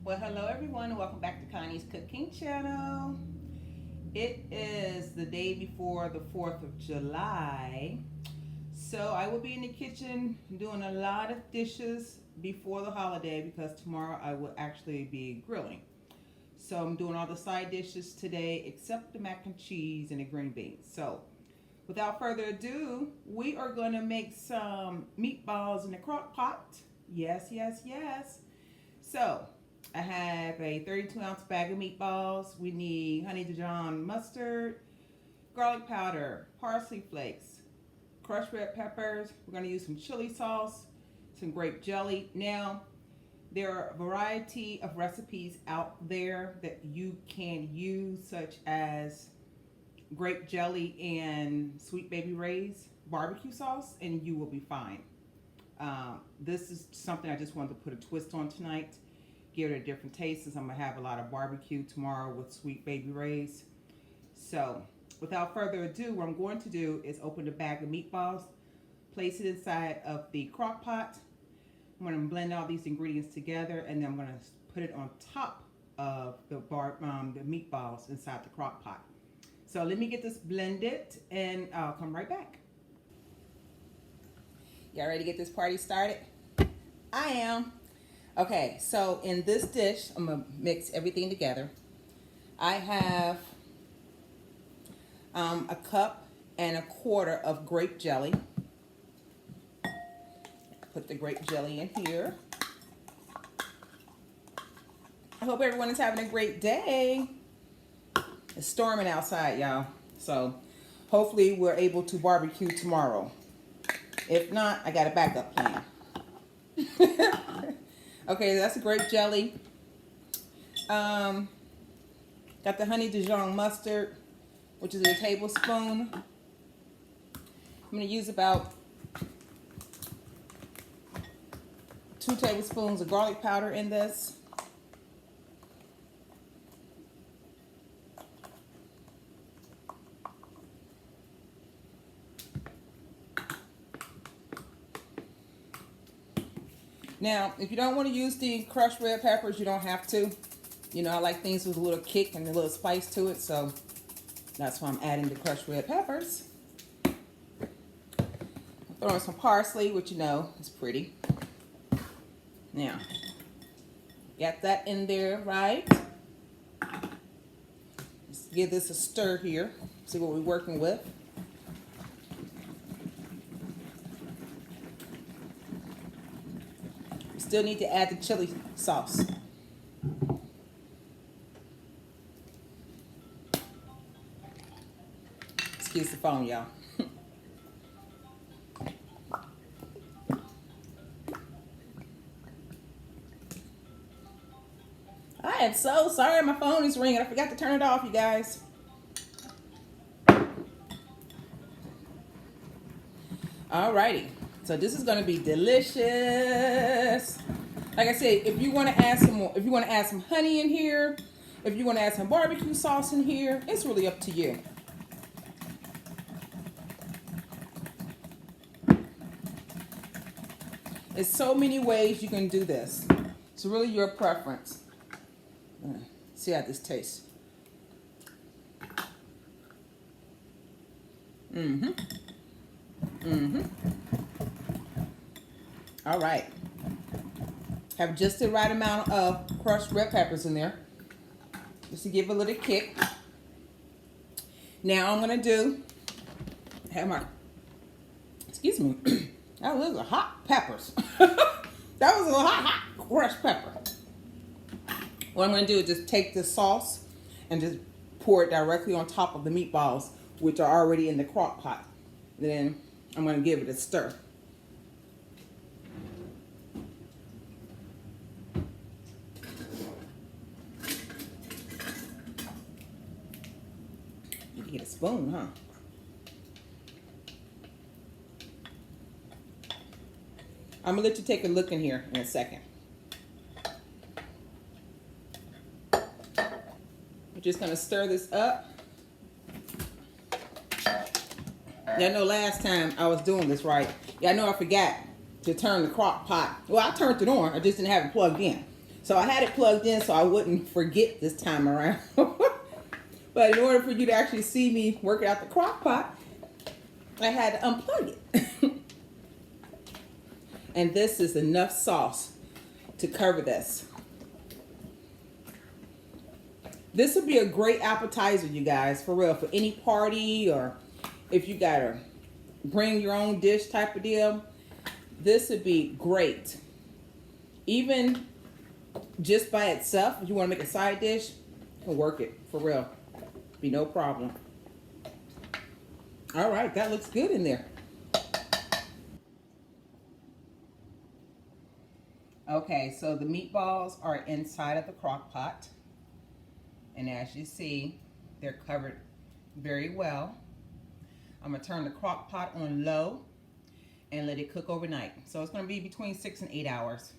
Well, hello everyone, and welcome back to Connie's Cooking Channel. It is the day before the 4th of July, so I will be in the kitchen doing a lot of dishes before the holiday because tomorrow I will actually be grilling. So I'm doing all the side dishes today except the mac and cheese and the green beans. So without further ado, we are going to make some meatballs in the crock pot. Yes, yes, yes. So I have a 32-ounce bag of meatballs. We need honey Dijon mustard, garlic powder, parsley flakes, crushed red peppers. We're going to use some chili sauce, some grape jelly. Now, there are a variety of recipes out there that you can use, such as grape jelly and Sweet Baby Ray's barbecue sauce, and you will be fine. This is something I just wanted to put a twist on tonight. Give it a different taste, since I'm going to have a lot of barbecue tomorrow with Sweet Baby Ray's. So, without further ado, what I'm going to do is open the bag of meatballs, place it inside of the crock pot. I'm going to blend all these ingredients together, and then I'm going to put it on top of the meatballs inside the crock pot. So let me get this blended, and I'll come right back. Y'all ready to get this party started? I am. Okay, so in this dish, I'm going to mix everything together. I have a cup and a quarter of grape jelly. Put the grape jelly in here. I hope everyone is having a great day. It's storming outside, y'all. So hopefully we're able to barbecue tomorrow. If not, I got a backup plan. Okay, that's a grape jelly. Got the honey Dijon mustard, which is a tablespoon. I'm going to use about 2 tablespoons of garlic powder in this. Now, if you don't want to use the crushed red peppers, you don't have to. You know, I like things with a little kick and a little spice to it, so that's why I'm adding the crushed red peppers. Throw in some parsley, which you know is pretty. Now, got that in there, right? Let's give this a stir here. See what we're working with. Still need to add the chili sauce. Excuse the phone, y'all. I am so sorry, my phone is ringing. I forgot to turn it off, you guys. Alrighty. So this is going to be delicious. Like I said, if you want to add some more, if you want to add some honey in here, if you want to add some barbecue sauce in here, it's really up to you. There's so many ways you can do this. It's really your preference. See how this tastes. All right. Have just the right amount of crushed red peppers in there, just to give a little kick. Now I'm gonna have my, excuse me, those are hot peppers. That was a hot crushed pepper. What I'm gonna do is just take this sauce and just pour it directly on top of the meatballs, which are already in the crock pot. Then I'm gonna give it a stir. Get a spoon, huh? I'm gonna let you take a look in here in a second. We're just gonna stir this up. Y'all know last time I was doing this right. Y'all know I forgot to turn the crock pot. Well, I turned it on. I just didn't have it plugged in. So I had it plugged in so I wouldn't forget this time around. But in order for you to actually see me work out the crock pot, I had to unplug it. And this is enough sauce to cover this. This would be a great appetizer, you guys, for real, for any party, or if you gotta bring your own dish type of deal. This would be great. Even just by itself, if you want to make a side dish, you can work it, for real. Be no problem. All right, that looks good in there. Okay, so the meatballs are inside of the crock pot. And as you see, they're covered very well. I'm gonna turn the crock pot on low and let it cook overnight. So it's gonna be between 6 and 8 hours.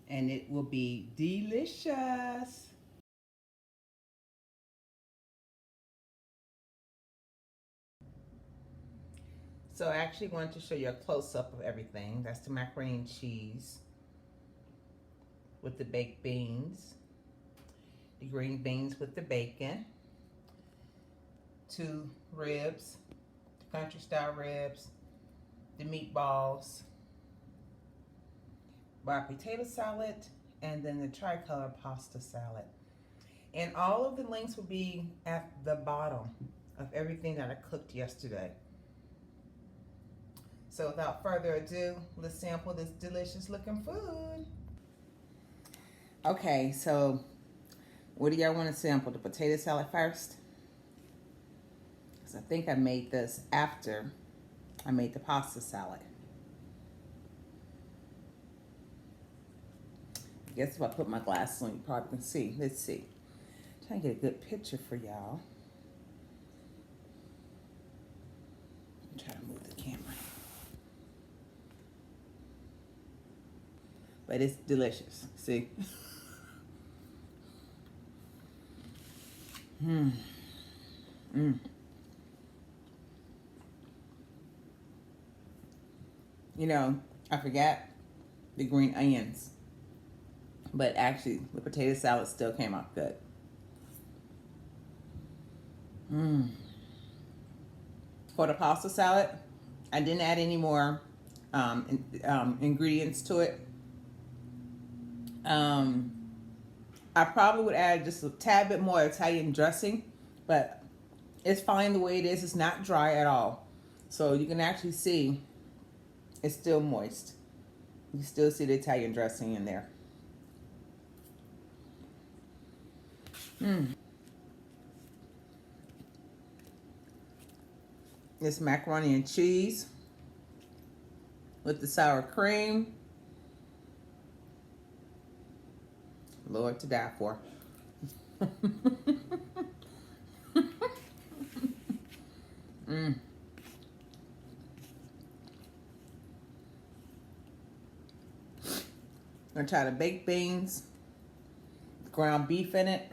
And it will be delicious. So I actually wanted to show you a close-up of everything. That's the macaroni and cheese with the baked beans, the green beans with the bacon, 2 ribs, the country style ribs, the meatballs, my potato salad, and then the tricolor pasta salad. And all of the links will be at the bottom of everything that I cooked yesterday. So without further ado, let's sample this delicious looking food. Okay, so what do y'all want to sample? The potato salad first? Because I think I made this after I made the pasta salad. I guess if I put my glasses on, you probably can see. Let's see. Trying to get a good picture for y'all. Try to move the camera. But it's delicious. See? You know, I forgot the green onions. But actually, the potato salad still came out good. For the pasta salad, I didn't add any more ingredients to it. I probably would add just a tad bit more Italian dressing, but it's fine the way it is. It's not dry at all. So you can actually see it's still moist. You still see the Italian dressing in there. It's macaroni and cheese with the sour cream. Lord, to die for. I'm gonna try the baked beans, ground beef in it.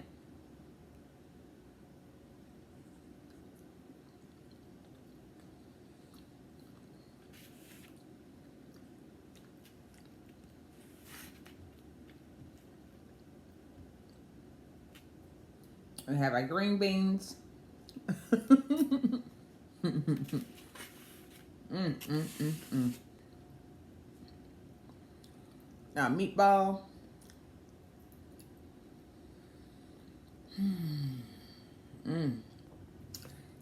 We have our green beans. Now meatball.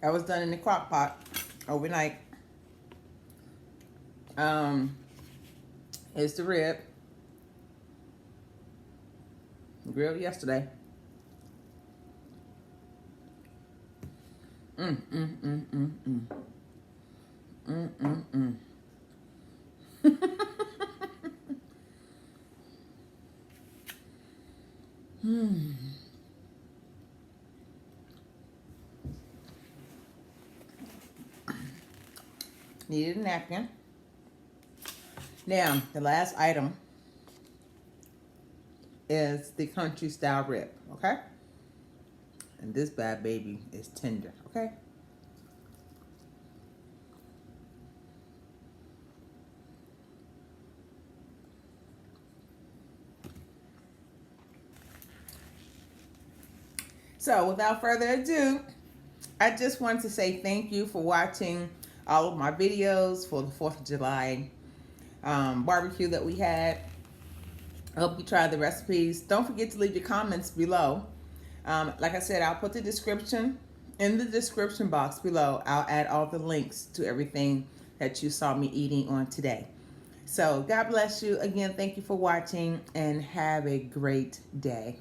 That was done in the crock pot overnight. It's the rib. Grilled yesterday. Needed a napkin. Now, the last item is the country style rib, okay? And this bad baby is tender, okay? So without further ado, I just want to say thank you for watching all of my videos for the 4th of July barbecue that we had. I hope you try the recipes. Don't forget to leave your comments below. Like I said, I'll put the description in the description box below. I'll add all the links to everything that you saw me eating on today. So God bless you. Again, thank you for watching and have a great day.